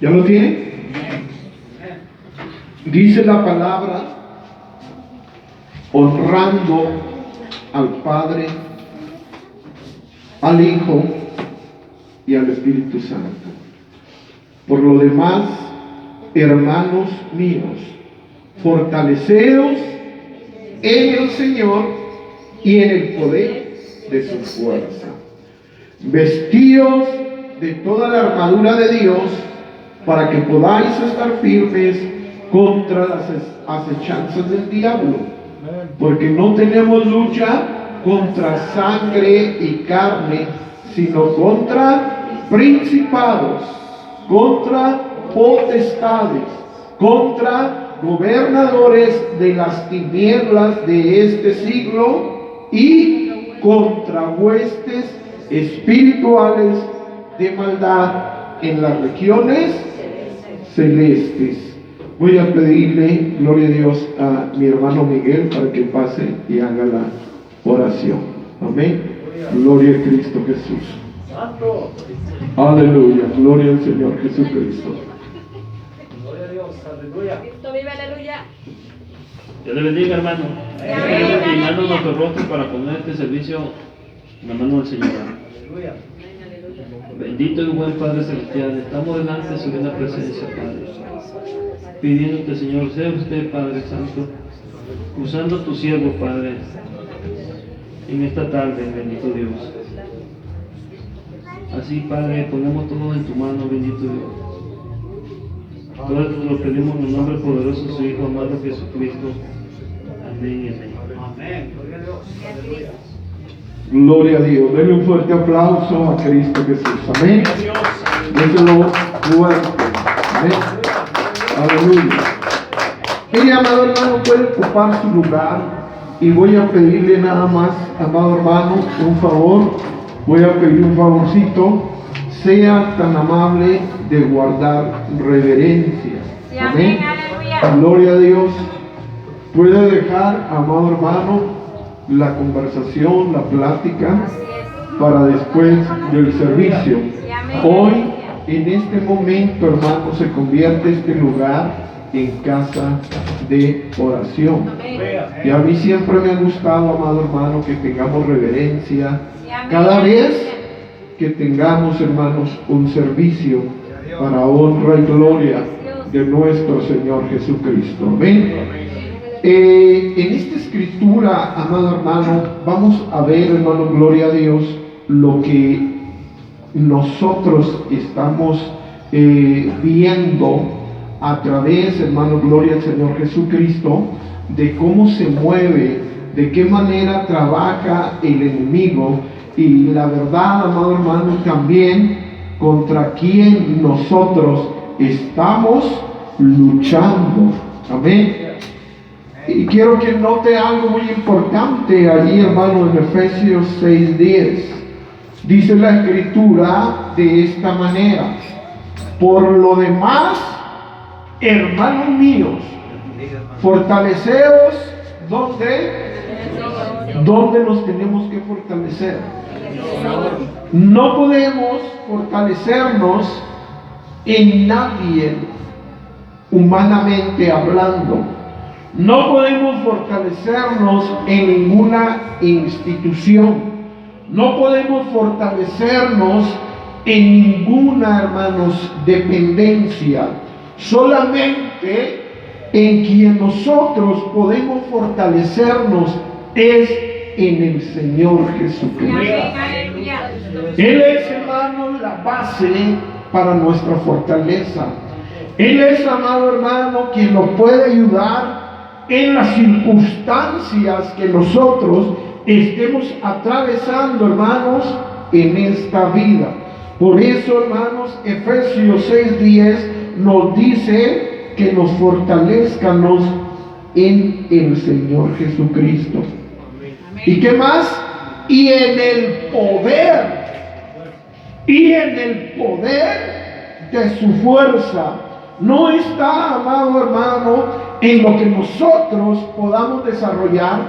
¿Ya lo tiene? Dice la palabra, honrando al Padre, al Hijo y al Espíritu Santo. Por lo demás, hermanos míos, fortaleceos en el Señor y en el poder de su fuerza. Vestíos de toda la armadura de Dios, para que podáis estar firmes contra las acechanzas del diablo, porque no tenemos lucha contra sangre y carne, sino contra principados, contra potestades, contra gobernadores de las tinieblas de este siglo y contra huestes espirituales de maldad en las regiones celestes. Voy a pedirle, gloria a Dios, a mi hermano Miguel para que pase y haga la oración. Amén. Gloria a Cristo Jesús. Aleluya. Gloria al Señor Jesucristo. Gloria a Dios. Aleluya. Cristo vive, aleluya. Dios le bendiga, hermano. Inclinando nuestro rostro para poner este servicio en la mano del Señor. Aleluya. Bendito y buen Padre Celestial, estamos delante de su buena presencia, Padre, pidiéndote, Señor, sea usted, Padre Santo, usando a tu siervo, Padre, en esta tarde, bendito Dios. Así, Padre, ponemos todo en tu mano, bendito Dios. Todo esto lo pedimos en el nombre poderoso de su Hijo amado Jesucristo. Amén y amén. Amén. Gloria a Dios. Aleluya. Gloria a Dios. Denle un fuerte aplauso a Cristo Jesús. Amén. Déselo fuerte. Amén. Aleluya. Mire, amado hermano, puede ocupar su lugar. Y voy a pedirle nada más, amado hermano, un favor. Voy a pedir un favorcito. Sea tan amable de guardar reverencia. Sí, amén. Aleluya. Gloria a Dios. Puede dejar, amado hermano, la conversación, la plática para después del servicio. Hoy, en este momento, hermano, se convierte este lugar en casa de oración. Y a mí siempre me ha gustado, amado hermano, que tengamos reverencia cada vez que tengamos, hermanos, un servicio para honra y gloria de nuestro Señor Jesucristo. Amén. En esta escritura, amado hermano, vamos a ver, hermano, gloria a Dios, lo que nosotros estamos viendo a través, hermano, gloria al Señor Jesucristo, de cómo se mueve, de qué manera trabaja el enemigo, y la verdad, amado hermano, también contra quién nosotros estamos luchando. Amén. Y quiero que note algo muy importante allí, hermano, en Efesios 6:10. Dice la escritura de esta manera: por lo demás, hermanos míos, fortaleceos. ¿Dónde nos tenemos que fortalecer? No podemos fortalecernos en nadie, humanamente hablando. No podemos fortalecernos en ninguna institución. No podemos fortalecernos en ninguna, hermanos, dependencia. Solamente en quien nosotros podemos fortalecernos es en el Señor Jesucristo. Él es, hermano, la base para nuestra fortaleza. Él es, amado hermano, quien nos puede ayudar en las circunstancias que nosotros estemos atravesando, hermanos, en esta vida. Por eso, hermanos, Efesios 6:10 nos dice que nos fortalezcamos en el Señor Jesucristo. ¿Y qué más? Y en el poder de su fuerza. No está, amado hermano, en lo que nosotros podamos desarrollar,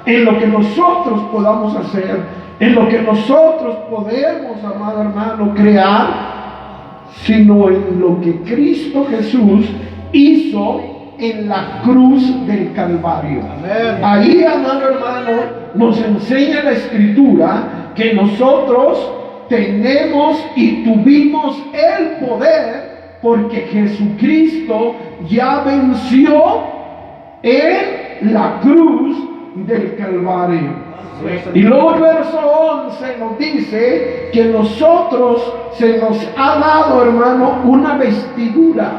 en lo que nosotros podamos hacer, en lo que nosotros podemos, amado hermano, crear, sino en lo que Cristo Jesús hizo en la cruz del Calvario. Ahí, amado hermano, nos enseña la Escritura que nosotros tenemos y tuvimos el poder porque Jesucristo ya venció en la cruz del Calvario. Y luego el verso 11 nos dice que nosotros se nos ha dado, hermano, una vestidura.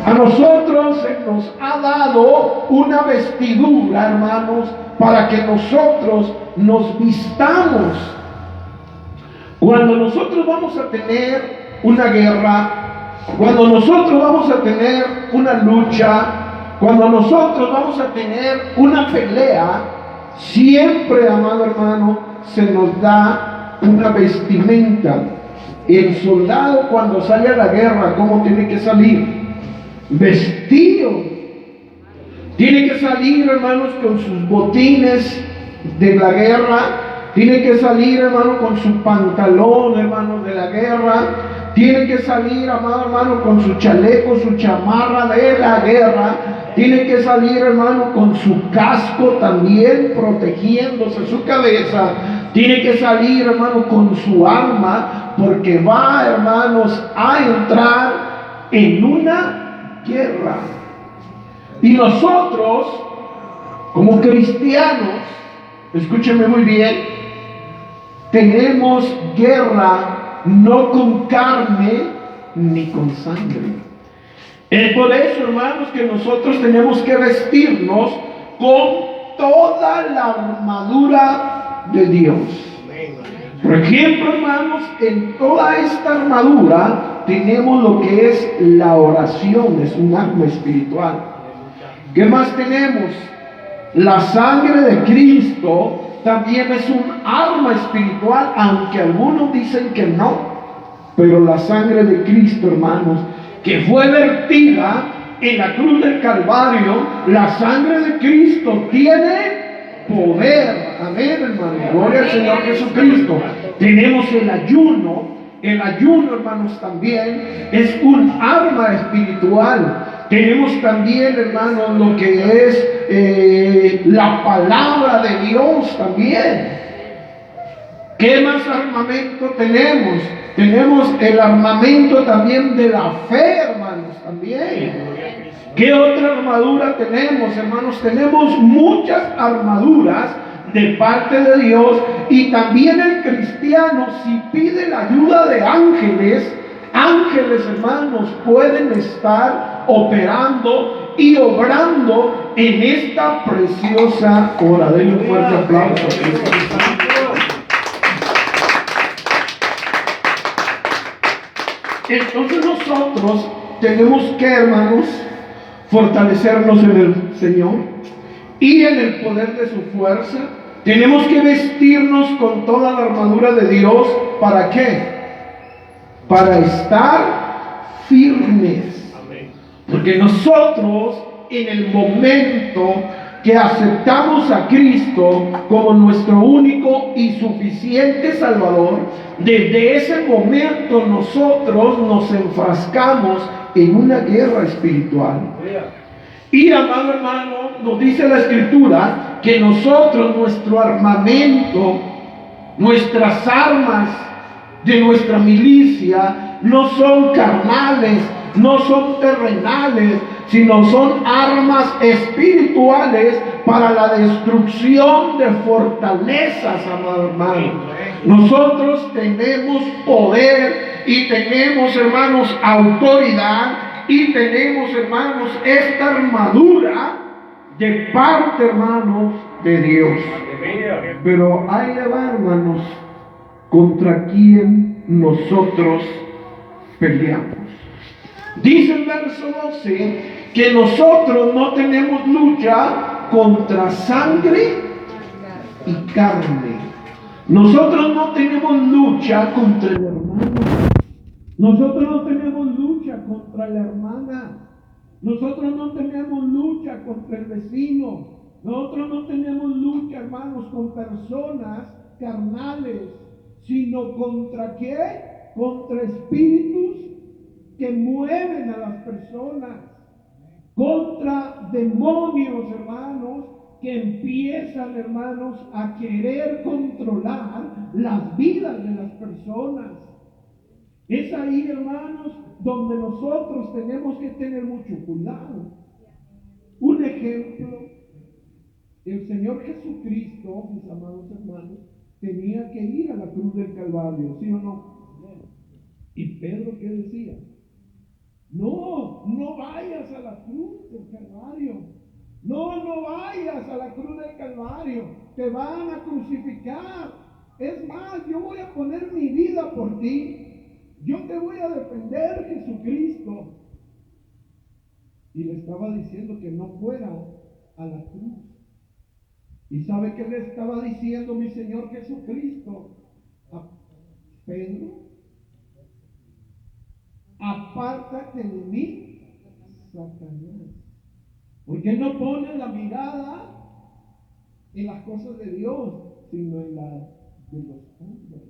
A nosotros se nos ha dado una vestidura, hermanos, para que nosotros nos vistamos. Cuando nosotros vamos a tener una guerra, cuando nosotros vamos a tener una lucha, cuando nosotros vamos a tener una pelea, siempre, amado hermano, se nos da una vestimenta. El soldado cuando sale a la guerra, ¿cómo tiene que salir? Vestido. Tiene que salir, hermanos, con sus botines de la guerra. Tiene que salir, hermano, con su pantalón, hermano, de la guerra. Tiene que salir, amado hermano, con su chaleco, su chamarra de la guerra. Tiene que salir, hermano, con su casco también, protegiéndose su cabeza. Tiene que salir, hermano, con su arma, porque va, hermanos, a entrar en una guerra. Y nosotros, como cristianos, escúchenme muy bien, tenemos guerra no con carne ni con sangre. Es por eso, hermanos, que nosotros tenemos que vestirnos con toda la armadura de Dios. Por ejemplo, hermanos, en toda esta armadura tenemos lo que es la oración, es un arma espiritual. ¿Qué más tenemos? La sangre de Cristo también es un arma espiritual, aunque algunos dicen que no. Pero la sangre de Cristo, hermanos, que fue vertida en la cruz del Calvario, la sangre de Cristo tiene poder. Amén, hermano. Gloria al Señor Jesucristo. Tenemos el ayuno. El ayuno, hermanos, también es un arma espiritual. Tenemos también, hermanos, lo que es la palabra de Dios también. ¿Qué más armamento tenemos? Tenemos el armamento también de la fe, hermanos, también. ¿Qué otra armadura tenemos, hermanos? Tenemos muchas armaduras de parte de Dios, y también el cristiano, si pide la ayuda de ángeles, hermanos, pueden estar operando y obrando en esta preciosa hora. Denle un fuerte aplauso. Entonces nosotros tenemos que, hermanos, fortalecernos en el Señor y en el poder de su fuerza. Tenemos que vestirnos con toda la armadura de Dios. ¿Para qué? Para estar firmes. Porque nosotros, en el momento que aceptamos a Cristo como nuestro único y suficiente Salvador, desde ese momento nosotros nos enfrascamos en una guerra espiritual. Y, amado hermano, nos dice la Escritura que nosotros, nuestro armamento, nuestras armas de nuestra milicia no son carnales, no son terrenales, sino son armas espirituales para la destrucción de fortalezas, amado hermano. Nosotros tenemos poder y tenemos, hermanos, autoridad, y tenemos, hermanos, esta armadura de parte, hermanos, de Dios. Pero ahí va, hermanos, contra quien nosotros peleamos. Dice el verso 12 que nosotros no tenemos lucha contra sangre y carne. Nosotros no tenemos lucha contra el hermano. Nosotros no tenemos lucha contra la hermana. Nosotros no tenemos lucha contra el vecino. Nosotros no tenemos lucha, hermanos, con personas carnales, sino contra ¿qué? contra espíritus que mueven a las personas, contra demonios, hermanos, que empiezan, hermanos, a querer controlar las vidas de las personas. Es ahí, hermanos, donde nosotros tenemos que tener mucho cuidado. Un ejemplo, el Señor Jesucristo, mis amados hermanos, tenía que ir a la cruz del Calvario, ¿sí o no? Y Pedro, ¿qué decía? No vayas a la cruz del Calvario. No vayas a la cruz del Calvario. Te van a crucificar. Es más, yo voy a poner mi vida por ti. Yo te voy a defender, Jesucristo. Y le estaba diciendo que no fuera a la cruz. ¿Y sabe qué le estaba diciendo mi Señor Jesucristo a Pedro? Apártate de mí, Satanás. Porque no pones la mirada en las cosas de Dios, sino en las de los hombres.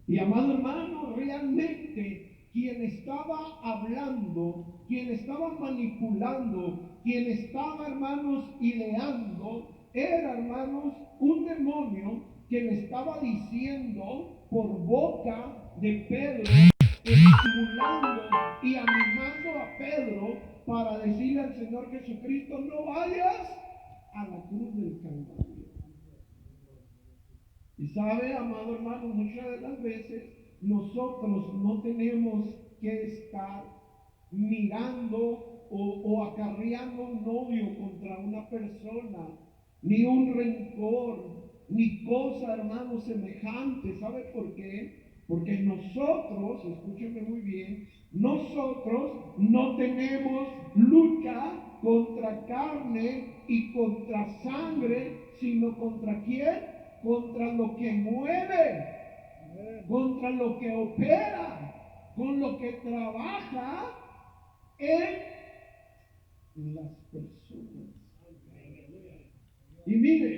Y amado hermano, realmente quien estaba hablando, quien estaba manipulando, quien estaba, hermanos, ideando, era, hermanos, un demonio que le estaba diciendo por boca de Pedro, estimulando y animando a Pedro para decirle al Señor Jesucristo: no vayas a la cruz del Calvario. Y sabe, amado hermano, muchas de las veces nosotros no tenemos que estar mirando o acarreando un odio contra una persona, ni un rencor, ni cosa, hermano, semejante. ¿Sabe por qué? Porque nosotros, escúchenme muy bien, nosotros no tenemos lucha contra carne y contra sangre, sino contra ¿quién? Contra lo que mueve, contra lo que opera, con lo que trabaja en las personas. Y mire,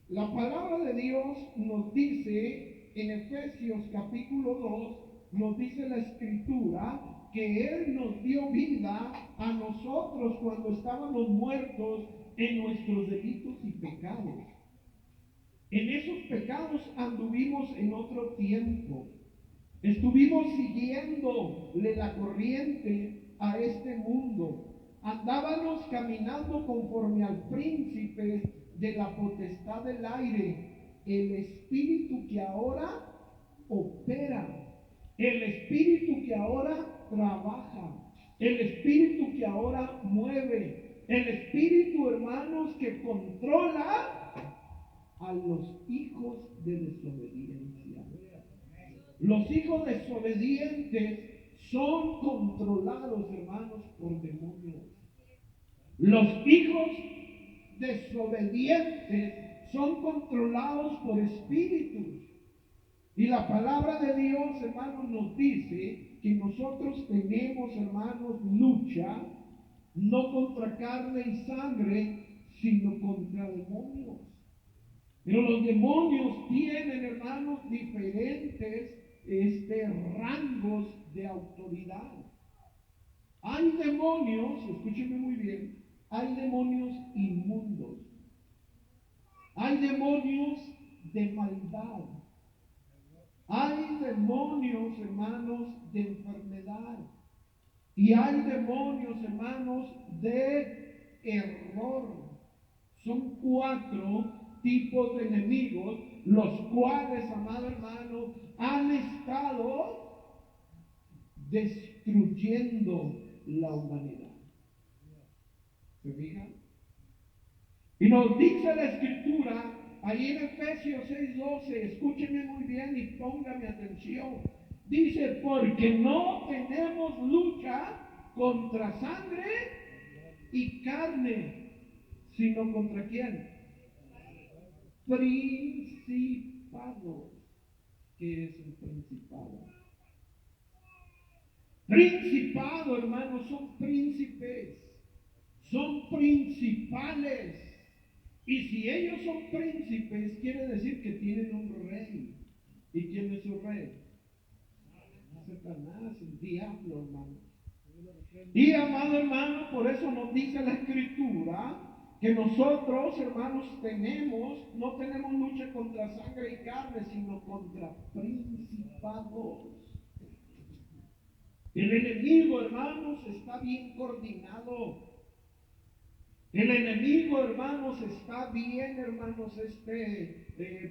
la palabra de Dios nos dice en Efesios capítulo 2, nos dice la Escritura que Él nos dio vida a nosotros cuando estábamos muertos en nuestros delitos y pecados. En esos pecados anduvimos en otro tiempo. Estuvimos siguiéndole la corriente a este mundo. Andábamos caminando conforme al príncipe de la potestad del aire, el espíritu que ahora opera, el espíritu que ahora trabaja, el espíritu que ahora mueve, el espíritu, hermanos, que controla a los hijos de desobediencia. Los hijos desobedientes son controlados, hermanos, por demonios. Los hijos desobedientes son controlados por espíritus. Y la palabra de Dios, hermanos, nos dice que nosotros tenemos, hermanos, lucha no contra carne y sangre, sino contra demonios. Pero los demonios tienen, hermanos, diferentes rangos de autoridad. Hay demonios, escúchenme muy bien, hay demonios inmundos. Hay demonios de maldad. Hay demonios, hermanos, de enfermedad. Y hay demonios, hermanos, de error. Son 4 tipos de enemigos, los cuales, amado hermano, han estado destruyendo la humanidad. ¿Se fijan? Y nos dice la Escritura, ahí en Efesios 6:12, escúchenme muy bien y póngame atención. Dice, porque no tenemos lucha contra sangre y carne, sino contra ¿quién? Principados. ¿Qué es un principado? Principado, hermanos, son príncipes, son principales. Y si ellos son príncipes, quiere decir que tienen un rey. ¿Y quién es su rey? Satanás, el diablo, hermano. Y amado hermano, por eso nos dice la Escritura que nosotros, hermanos, no tenemos lucha contra sangre y carne, sino contra principados. El enemigo, hermanos, está bien coordinado. El enemigo, hermanos, está bien, hermanos,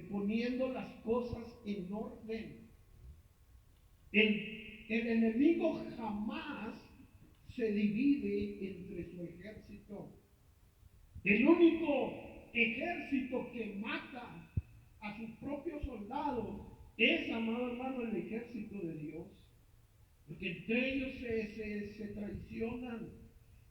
poniendo las cosas en orden. El enemigo jamás se divide entre su ejército. El único ejército que mata a sus propios soldados es, amado hermano, el ejército de Dios. Porque entre ellos se traicionan,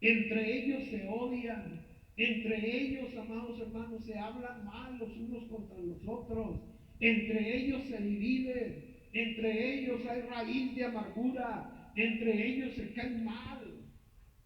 entre ellos se odian, entre ellos, amados hermanos, se hablan mal los unos contra los otros, entre ellos se dividen, entre ellos hay raíz de amargura, entre ellos se caen mal.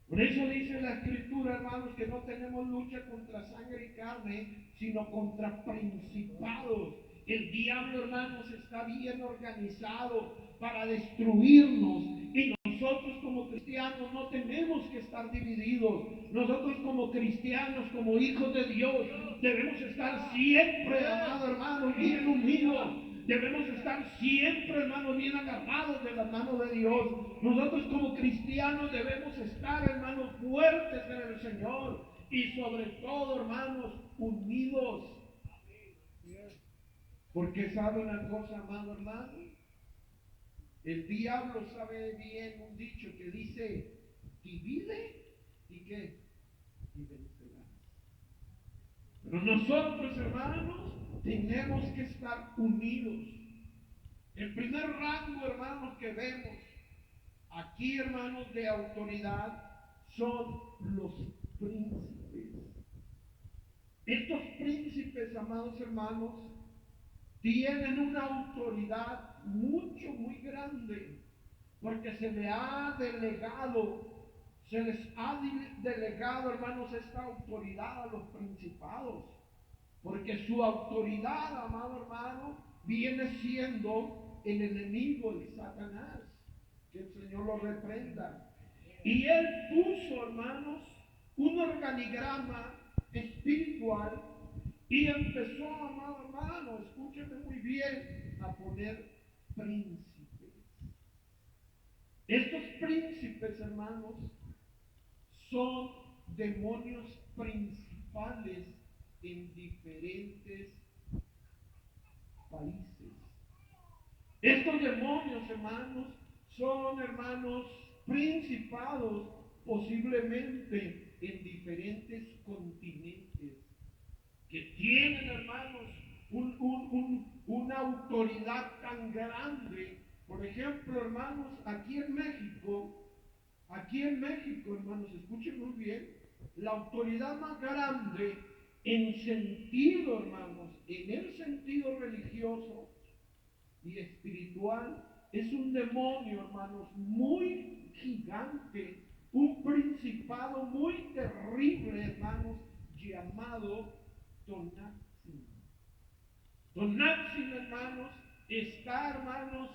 Por eso dice la Escritura, hermanos, que no tenemos lucha contra sangre y carne, sino contra principados. El diablo, hermanos, está bien organizado para destruirnos, y nosotros como cristianos no tenemos que estar divididos. Nosotros como cristianos, como hijos de Dios, debemos estar siempre, amado hermano, bien unidos. Debemos estar siempre, hermanos, bien agarrados de la mano de Dios. Nosotros como cristianos debemos estar, hermanos, fuertes en el Señor, y sobre todo, hermanos, unidos. Porque sabe una cosa, amado hermano, el diablo sabe bien un dicho que dice: divide y ¿qué? Y vencerás. Pero nosotros, hermanos, tenemos que estar unidos. El primer rango, hermanos, que vemos aquí, hermanos, de autoridad son los príncipes. Estos príncipes, amados hermanos, tienen una autoridad muy grande, porque se les ha delegado, hermanos, esta autoridad a los principados, porque su autoridad, amado hermano, viene siendo el enemigo, el Satanás, que el Señor lo reprenda. Y él puso, hermanos, un organigrama espiritual y empezó, amado hermano, escúcheme muy bien, a poner príncipes. Estos príncipes, hermanos, son demonios principales en diferentes países. Estos demonios, hermanos, son, hermanos, principados posiblemente en diferentes continentes, que tienen, hermanos, una autoridad tan grande. Por ejemplo, hermanos, aquí en México, hermanos, escuchen muy bien, la autoridad más grande en sentido, hermanos, en el sentido religioso y espiritual, es un demonio, hermanos, muy gigante, un principado muy terrible, hermanos, llamado Tonantzin. Tonantzin, hermanos, está, hermanos,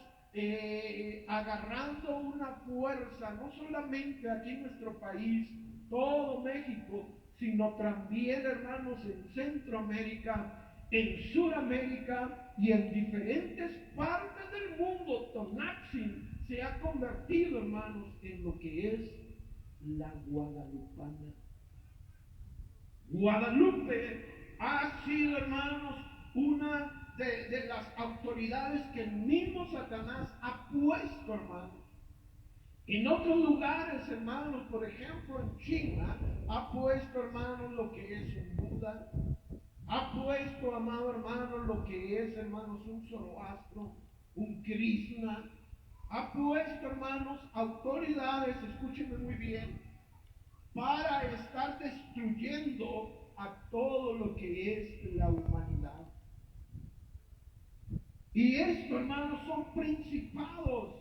agarrando una fuerza, no solamente aquí en nuestro país, todo México, sino también, hermanos, en Centroamérica, en Sudamérica y en diferentes partes del mundo. Tonantzin se ha convertido, hermanos, en lo que es la guadalupana. Guadalupe ha sido, hermanos, una de las autoridades que el mismo Satanás ha puesto, hermanos. En otros lugares, hermanos, por ejemplo en China, ha puesto, hermanos, lo que es un Buda. Ha puesto, amado hermano, lo que es, hermanos, un Zoroastro, un Krishna. Ha puesto, hermanos, autoridades, escúchenme muy bien, para estar destruyendo a todo lo que es la humanidad. Y esto, hermanos, son principados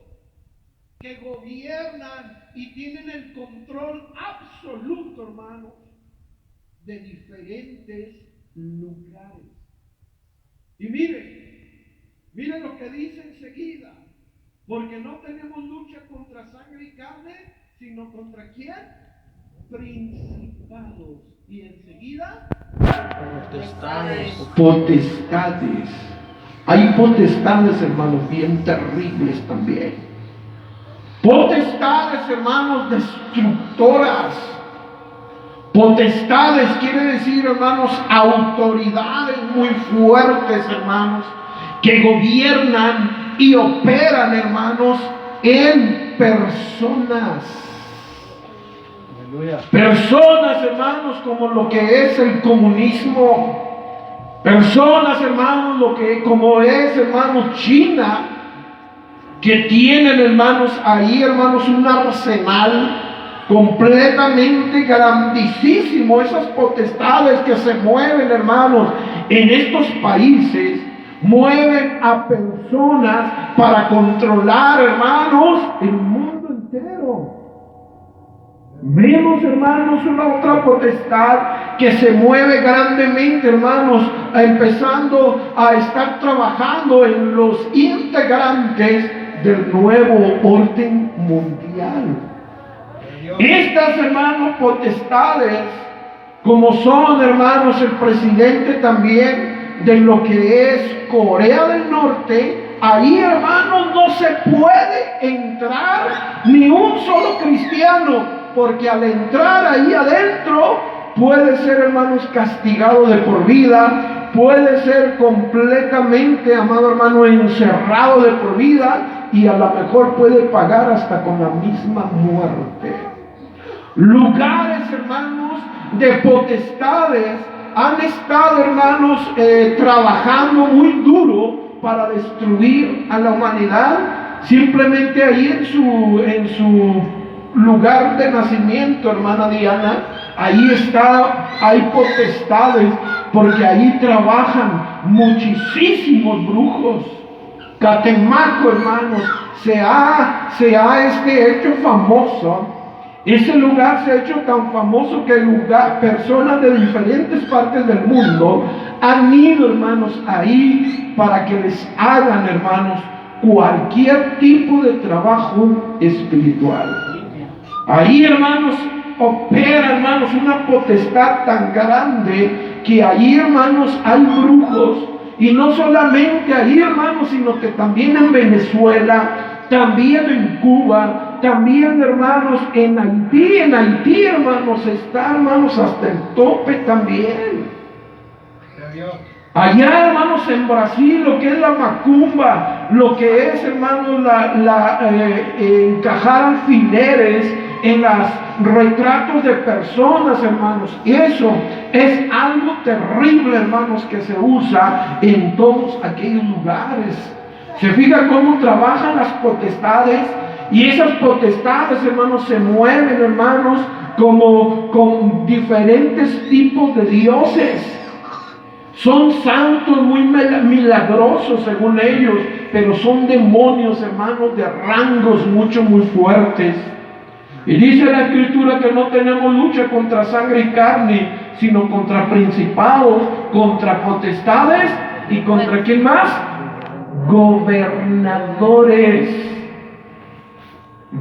que gobiernan y tienen el control absoluto, hermanos, de diferentes lugares. Y miren, Miren lo que dice enseguida. Porque no tenemos lucha contra sangre y carne, sino contra ¿quién? Principados. Y enseguida, potestades. Hay potestades, hermanos, bien terribles también. Potestades, hermanos, destructoras. Potestades quiere decir, hermanos, autoridades muy fuertes, hermanos, que gobiernan y operan, hermanos, en personas. Personas, hermanos, como lo que es el comunismo. Personas, hermanos, como es, hermanos, China, que tienen, hermanos, ahí, hermanos, un arsenal completamente grandísimo. Esas potestades que se mueven, hermanos, en estos países, mueven a personas para controlar, hermanos, el mundo entero. Vemos, hermanos, una otra potestad que se mueve grandemente, hermanos, empezando a estar trabajando en los integrantes del nuevo orden mundial. Estas, hermanos, potestades, como son, hermanos, el presidente también de lo que es Corea del Norte, ahí, hermanos, no se puede entrar ni un solo cristiano, porque al entrar ahí adentro puede ser, hermanos, castigado de por vida, puede ser completamente, amado hermano, encerrado de por vida, y a lo mejor puede pagar hasta con la misma muerte. Lugares, hermanos, de potestades han estado, hermanos, trabajando muy duro para destruir a la humanidad. Simplemente ahí en su lugar de nacimiento, hermana Diana, ahí hay potestades, porque ahí trabajan muchísimos brujos. Catemaco, hermanos, se ha hecho famoso. Ese lugar se ha hecho tan famoso que personas de diferentes partes del mundo han ido, hermanos, ahí para que les hagan, hermanos, cualquier tipo de trabajo espiritual. Ahí, hermanos, opera, hermanos, una potestad tan grande que ahí, hermanos, hay brujos. Y no solamente ahí, hermanos, sino que también en Venezuela, también en Cuba, también, hermanos, en Haití. En Haití, hermanos, está, hermanos, hasta el tope también. Allá, hermanos, en Brasil, lo que es la macumba, lo que es, hermanos, encajar alfileres en los retratos de personas, hermanos. Eso es algo terrible, hermanos, que se usa en todos aquellos lugares. Se fija cómo trabajan las potestades, y esas potestades, hermanos, se mueven, hermanos, como con diferentes tipos de dioses. Son santos muy milagrosos según ellos, pero son demonios, hermanos, de rangos muy fuertes. Y dice la Escritura que no tenemos lucha contra sangre y carne, sino contra principados, contra potestades y contra ¿quién más? Gobernadores.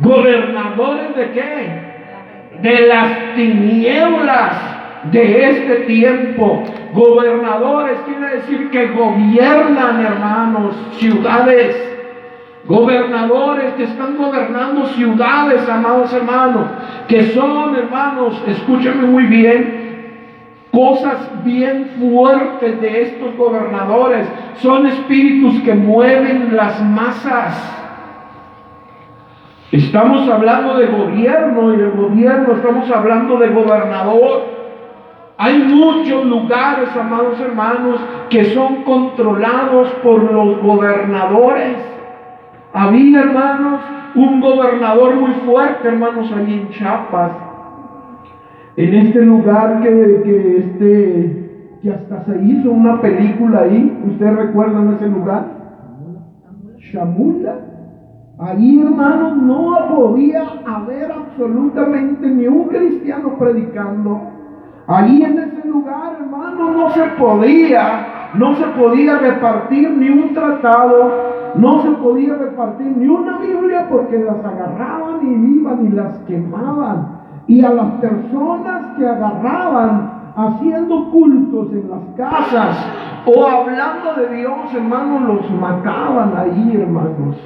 ¿Gobernadores de qué? De las tinieblas de este tiempo. Gobernadores quiere decir que gobiernan, hermanos, ciudades. Gobernadores que están gobernando ciudades, amados hermanos, que son, hermanos, escúchenme muy bien, cosas bien fuertes de estos gobernadores. Son espíritus que mueven las masas. Estamos hablando de gobierno, y el gobierno estamos hablando de gobernador. Hay muchos lugares, amados hermanos, que son controlados por los gobernadores. Había, hermanos, un gobernador muy fuerte, hermanos, allí en Chiapas, en este lugar que hasta se hizo una película ahí. ¿Ustedes recuerdan ese lugar? Chamula. Ahí, hermanos, no podía haber absolutamente ni un cristiano predicando. Ahí en ese lugar, hermanos, no se podía no se podía repartir ni un tratado, no se podía repartir ni una Biblia porque las agarraban y iban y las quemaban. Y a las personas que agarraban haciendo cultos en las casas o hablando de Dios, hermanos, los mataban ahí, hermanos,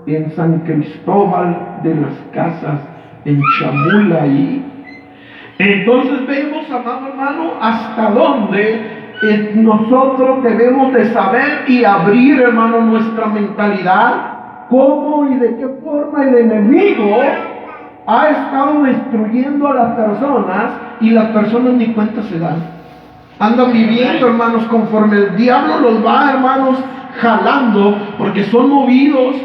en San Cristóbal de las Casas, en Chamula ahí. Entonces vemos, amado hermano, hasta dónde nosotros debemos de saber y abrir, hermano, nuestra mentalidad, cómo y de qué forma el enemigo ha estado destruyendo a las personas y las personas ni cuenta se dan. Andan viviendo, hermanos, conforme el diablo los va, hermanos, jalando, porque son movidos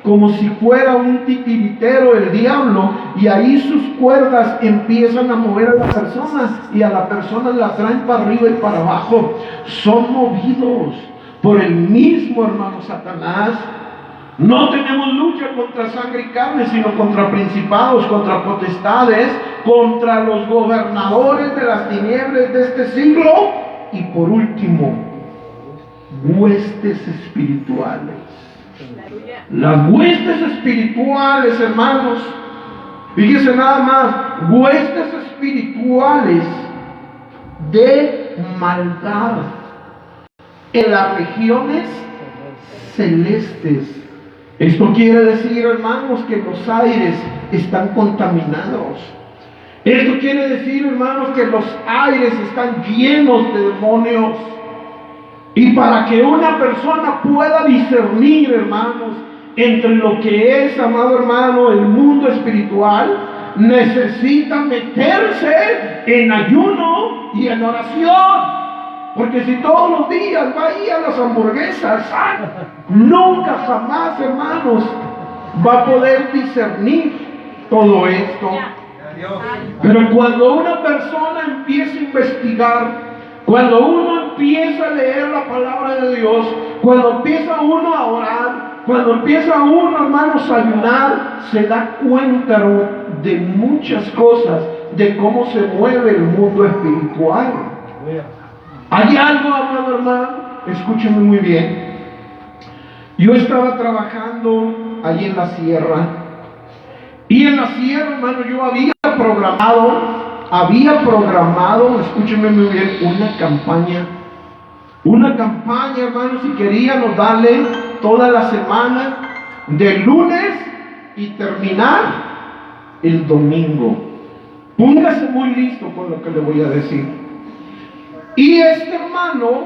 como si fuera un titiritero el diablo, y ahí sus cuerdas empiezan a mover a la persona y a la persona la traen para arriba y para abajo. Son movidos por el mismo, hermano, Satanás. No tenemos lucha contra sangre y carne, sino contra principados, contra potestades, contra los gobernadores de las tinieblas de este siglo, y por último, huestes espirituales. Las huestes espirituales, hermanos, fíjense nada más, huestes espirituales de maldad en las regiones celestes. Esto quiere decir, hermanos, que los aires están contaminados. Esto quiere decir, hermanos, que los aires están llenos de demonios. Y para que una persona pueda discernir, hermanos, entre lo que es, amado hermano, el mundo espiritual, necesita meterse en ayuno y en oración. Porque si todos los días va a ir a las hamburguesas, nunca jamás, hermanos, va a poder discernir todo esto. Pero cuando una persona empieza a investigar, cuando uno empieza a leer la palabra de Dios, cuando empieza uno a orar, cuando empieza uno, hermanos, a ayunar, se da cuenta de muchas cosas, de cómo se mueve el mundo espiritual. Hay algo, amado hermano, escúcheme muy bien. Yo estaba trabajando allí en la sierra, y en la sierra, hermano, yo había programado, escúcheme muy bien, una campaña, hermanos, y queríamos darle toda la semana, de lunes y terminar el domingo. Póngase muy listo con lo que le voy a decir. Y este hermano,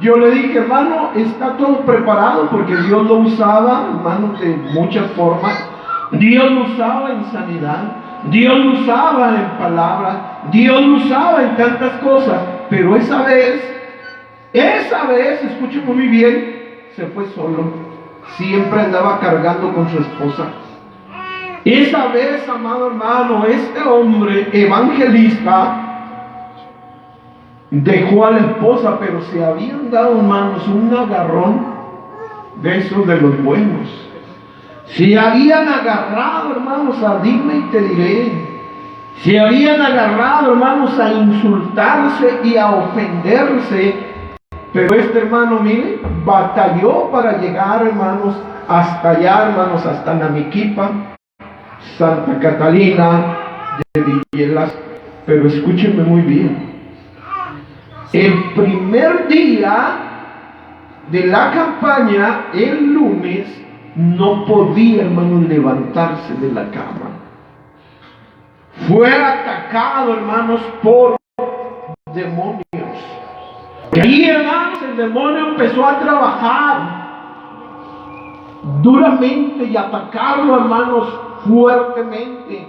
yo le dije, hermano, está todo preparado, porque Dios lo usaba, hermano, de muchas formas. Dios lo usaba en sanidad, Dios lo usaba en palabra, Dios lo usaba en tantas cosas, pero esa vez, escúcheme muy bien, se fue solo. Siempre andaba cargando con su esposa. Esa vez, amado hermano, este hombre evangelista dejó a la esposa, pero se habían dado, hermanos, un agarrón de esos de los buenos. Se habían agarrado, hermanos, a dime y te diré. Se habían agarrado, hermanos, a insultarse y a ofenderse. Pero este hermano, mire, batalló para llegar, hermanos, hasta allá, hermanos, hasta Namiquipa, Santa Catalina de Villelas. Pero escúchenme muy bien. El primer día de la campaña, el lunes, no podía, hermano, levantarse de la cama. Fue atacado, hermanos, por demonios. Y ahí, hermanos, el demonio empezó a trabajar duramente y atacarlo, hermanos, fuertemente.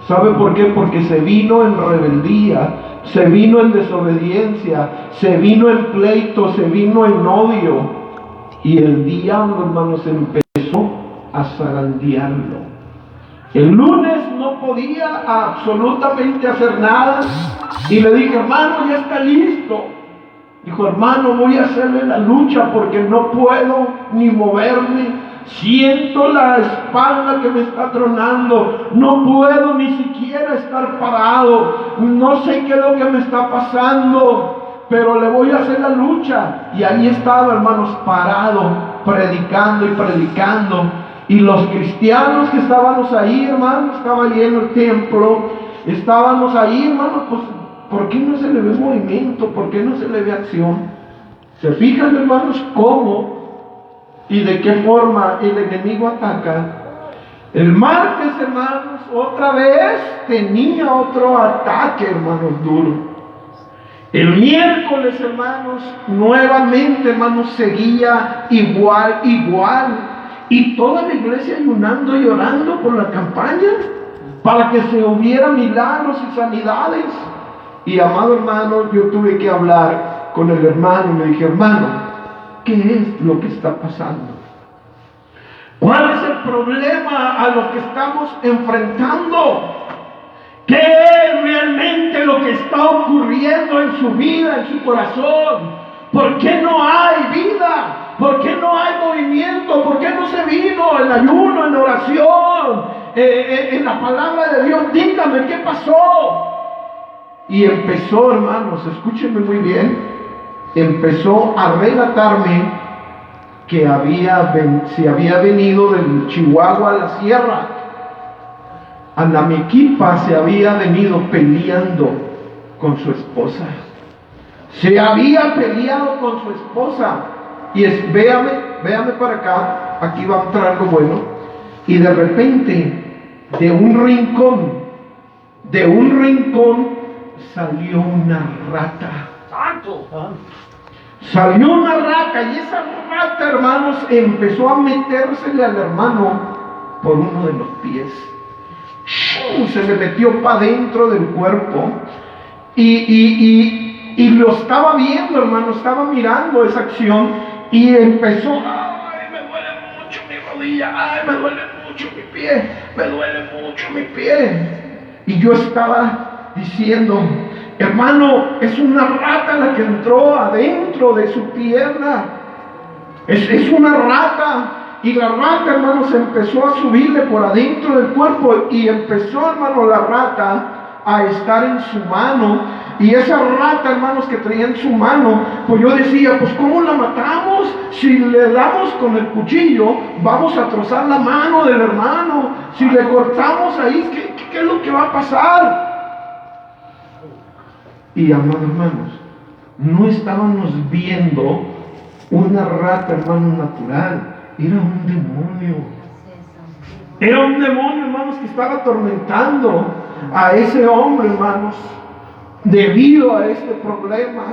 ¿Sabe por qué? Porque se vino en rebeldía, se vino en desobediencia, se vino en pleito, se vino en odio. Y el diablo, hermanos, empezó a zarandearlo. El lunes no podía absolutamente hacer nada. Y le dije, hermano, ya está listo. Dijo, hermano, voy a hacerle la lucha porque no puedo ni moverme. Siento la espalda que me está tronando. No puedo ni siquiera estar parado. No sé qué es lo que me está pasando. pero le voy a hacer la lucha. Y ahí estaba, hermanos, parado, predicando y predicando. Y los cristianos que estábamos ahí, hermanos, estaba lleno el templo, estábamos ahí, hermanos, pues, ¿por qué no se le ve movimiento? ¿Por qué no se le ve acción? ¿Se fijan, hermanos, cómo y de qué forma el enemigo ataca? El martes, hermanos, otra vez tenía otro ataque, hermanos, duro. El miércoles, hermanos, nuevamente, hermanos, seguía igual. Y toda la iglesia ayunando y orando por la campaña para que se hubiera milagros y sanidades. Y amado hermano, yo tuve que hablar con el hermano. Me dije, hermano, ¿qué es lo que está pasando? ¿Cuál es el problema a lo que estamos enfrentando? ¿Qué es realmente lo que está ocurriendo en su vida, en su corazón? ¿Por qué no hay vida? ¿Por qué no hay movimiento? ¿Por qué no se vino en ayuno, en oración, en la palabra de Dios? Dígame, ¿qué pasó? Y empezó, hermanos, escúchenme muy bien, empezó a relatarme que se había venido del Chihuahua a la sierra. A Namequipa se había venido peleando con su esposa. Se había peleado con su esposa. Y véame para acá, aquí va a entrar algo bueno. Y de repente, de un rincón salió una rata. ¡Santo! Salió una rata, y esa rata, hermanos, empezó a metérsele al hermano por uno de los pies. Se le metió para dentro del cuerpo. Y lo estaba viendo, hermano, estaba mirando esa acción. Y empezó, ay, me duele mucho mi rodilla, ay, me duele mucho mi pie, me duele mucho mi pie. Y yo estaba diciendo, hermano, es una rata la que entró adentro de su pierna. Es una rata. Y la rata, hermanos, empezó a subirle por adentro del cuerpo. Y empezó, hermano, la rata a estar en su mano. Y esa rata, hermanos, que traía en su mano, pues yo decía, pues ¿cómo la matamos? Si le damos con el cuchillo, vamos a trozar la mano del hermano. Si le cortamos ahí, ¿qué es lo que va a pasar? Y amados hermanos, no estábamos viendo una rata, hermano, natural. Era un demonio. Era un demonio, hermanos, que estaba atormentando a ese hombre, hermanos, debido a este problema.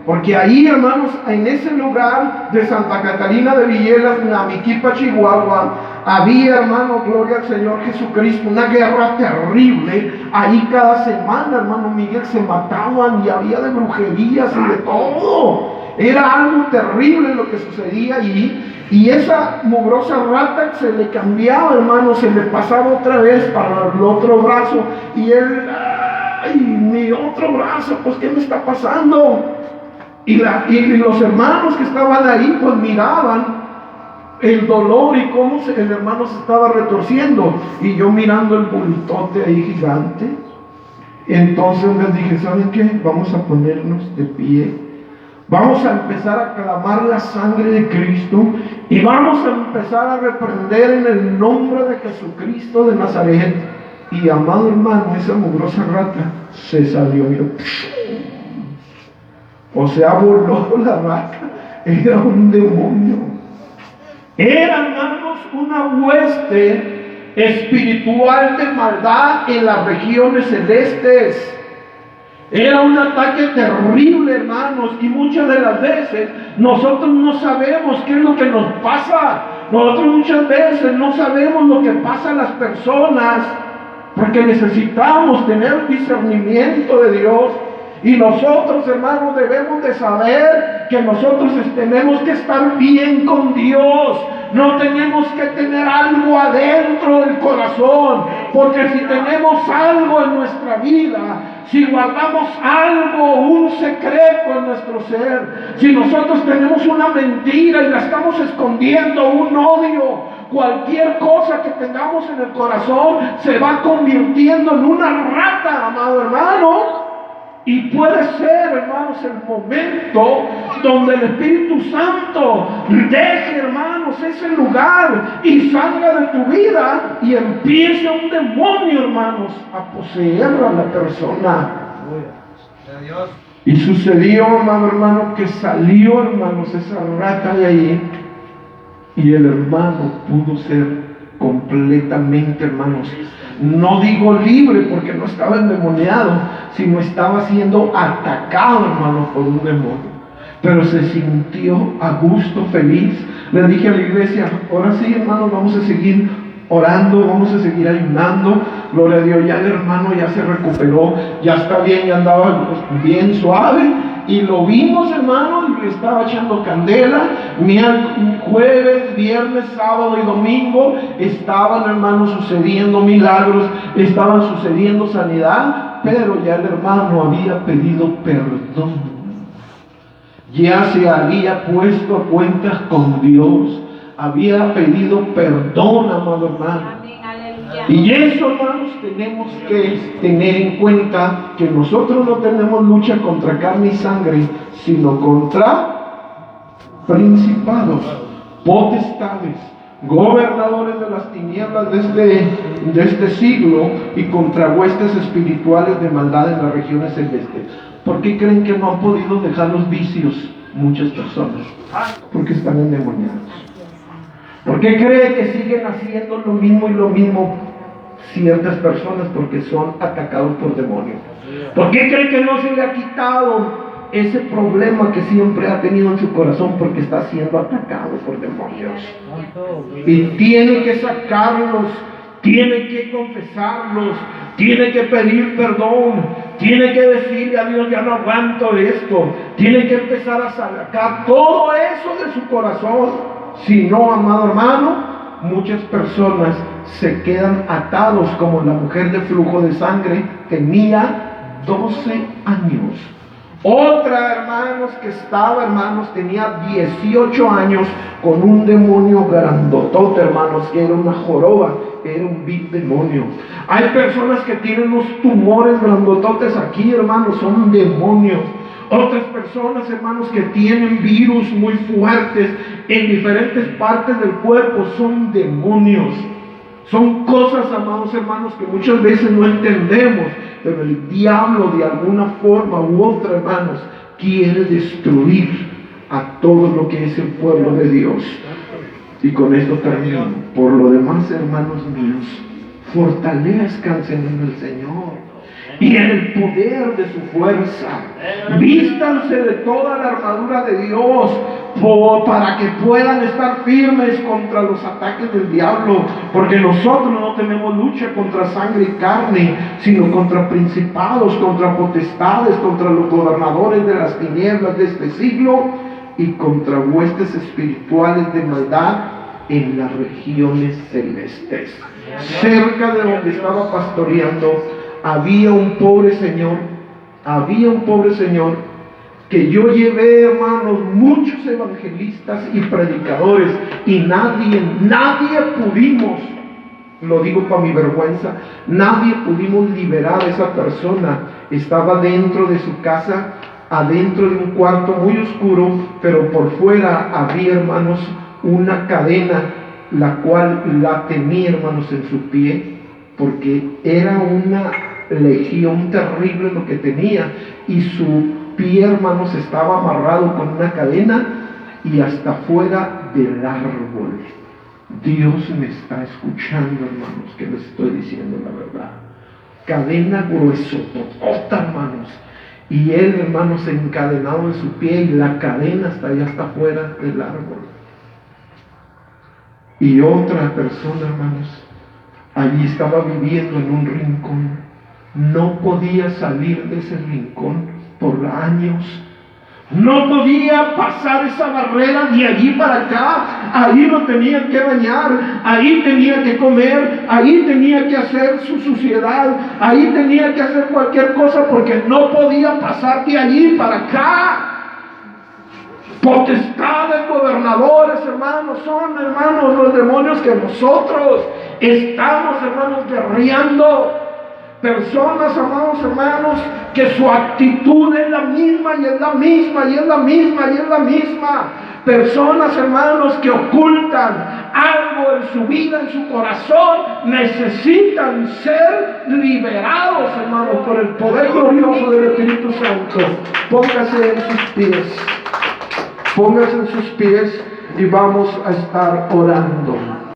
Porque ahí, hermanos, en ese lugar de Santa Catarina de Villelas, Namequipa, Chihuahua, había, hermano, gloria al Señor Jesucristo, una guerra terrible. Ahí cada semana, hermano Miguel, se mataban y había de brujerías y de todo. Era algo terrible lo que sucedía allí. Y esa mugrosa rata se le cambiaba, hermano, se le pasaba otra vez para el otro brazo. Y él, ay, mi otro brazo, pues ¿qué me está pasando? Y los hermanos que estaban ahí, pues miraban el dolor y cómo el hermano se estaba retorciendo. Y yo mirando el bultote ahí gigante. Entonces les dije, ¿saben qué? Vamos a ponernos de pie. Vamos a empezar a clamar la sangre de Cristo y vamos a empezar a reprender en el nombre de Jesucristo de Nazaret. Y amado hermano, esa mugrosa rata se salió. O sea, voló la rata. Era un demonio. Era, hermanos, una hueste espiritual de maldad en las regiones celestes. Era un ataque terrible, hermanos, y muchas de las veces nosotros no sabemos qué es lo que nos pasa. Nosotros muchas veces no sabemos lo que pasa a las personas, porque necesitamos tener discernimiento de Dios. Y nosotros, hermanos, debemos de saber que nosotros tenemos que estar bien con Dios. No tenemos que tener algo adentro del corazón, porque si tenemos algo en nuestra vida, si guardamos algo, un secreto en nuestro ser, si nosotros tenemos una mentira y la estamos escondiendo, un odio, cualquier cosa que tengamos en el corazón se va convirtiendo en una rata, amado hermano. Y puede ser, hermanos, el momento donde el Espíritu Santo deje, hermanos, ese lugar y salga de tu vida y empiece un demonio, hermanos, a poseer a la persona. Y sucedió, hermano, que salió, hermanos, esa rata de ahí y el hermano pudo ser completamente, hermanos, no digo libre porque no estaba endemoniado, sino estaba siendo atacado, hermano, por un demonio. Pero se sintió a gusto, feliz. Le dije a la iglesia, ahora sí, hermanos, vamos a seguir orando, vamos a seguir ayunando. Gloria a Dios, ya el hermano ya se recuperó, ya está bien, ya andaba bien suave. Y lo vimos, hermano, y le estaba echando candela. Jueves, viernes, sábado y domingo estaban, hermanos, sucediendo milagros, estaban sucediendo sanidad, pero ya el hermano había pedido perdón. Ya se había puesto a cuentas con Dios, había pedido perdón, amado hermano. Y eso, hermanos, tenemos que tener en cuenta que nosotros no tenemos lucha contra carne y sangre, sino contra principados, potestades, gobernadores de las tinieblas de este siglo y contra huestes espirituales de maldad en las regiones celestes. ¿Por qué creen que no han podido dejar los vicios muchas personas? Porque están endemoniados. ¿Por qué cree que siguen haciendo lo mismo y lo mismo ciertas personas? Porque son atacados por demonios. ¿Por qué cree que no se le ha quitado ese problema que siempre ha tenido en su corazón? Porque está siendo atacado por demonios. Y tiene que sacarlos, tiene que confesarlos, tiene que pedir perdón, tiene que decirle a Dios, ya no aguanto esto. Tiene que empezar a sacar todo eso de su corazón. Si no, amado hermano, muchas personas se quedan atados, como la mujer de flujo de sangre tenía 12 años. Otra, hermanos, que estaba, hermanos, tenía 18 años con un demonio grandotote, hermanos, que era una joroba, era un big demonio. Hay personas que tienen unos tumores grandototes aquí, hermanos, son demonios. Otras personas, hermanos, que tienen virus muy fuertes en diferentes partes del cuerpo, son demonios. Son cosas, amados hermanos, que muchas veces no entendemos, pero el diablo de alguna forma u otra, hermanos, quiere destruir a todo lo que es el pueblo de Dios. Y con esto termino. Por lo demás, hermanos míos, fortalezcanse en el Señor y en el poder de su fuerza. Vístanse de toda la armadura de Dios para que puedan estar firmes contra los ataques del diablo, porque nosotros no tenemos lucha contra sangre y carne, sino contra principados, contra potestades, contra los gobernadores de las tinieblas de este siglo y contra huestes espirituales de maldad en las regiones celestes. Cerca de donde estaba pastoreando había un pobre señor que yo llevé, hermanos, muchos evangelistas y predicadores, y nadie pudimos, lo digo para mi vergüenza, nadie pudimos liberar a esa persona. Estaba dentro de su casa, adentro de un cuarto muy oscuro, pero por fuera había, hermanos, una cadena, la cual la tenía, hermanos, en su pie, porque era una legión terrible lo que tenía, y su pie, hermanos, estaba amarrado con una cadena y hasta fuera del árbol. Dios me está escuchando, hermanos, que les estoy diciendo la verdad. Cadena gruesotota, hermanos, y él, hermanos, encadenado en su pie, y la cadena hasta allá, hasta fuera del árbol. Y otra persona, hermanos, allí estaba viviendo en un rincón. No podía salir de ese rincón por años. No podía pasar esa barrera de allí para acá. Ahí lo tenía que bañar, ahí tenía que comer, ahí tenía que hacer su suciedad, ahí tenía que hacer cualquier cosa, porque no podía pasar de allí para acá. Potestades, gobernadores, hermanos, son, hermanos, los demonios que nosotros estamos, hermanos, guerreando. Personas, amados hermanos, que su actitud es la misma y es la misma y es la misma y es la misma. Personas, hermanos, que ocultan algo en su vida, en su corazón, necesitan ser liberados, hermanos, por el poder glorioso del Espíritu Santo. Póngase en sus pies. Póngase en sus pies y vamos a estar orando.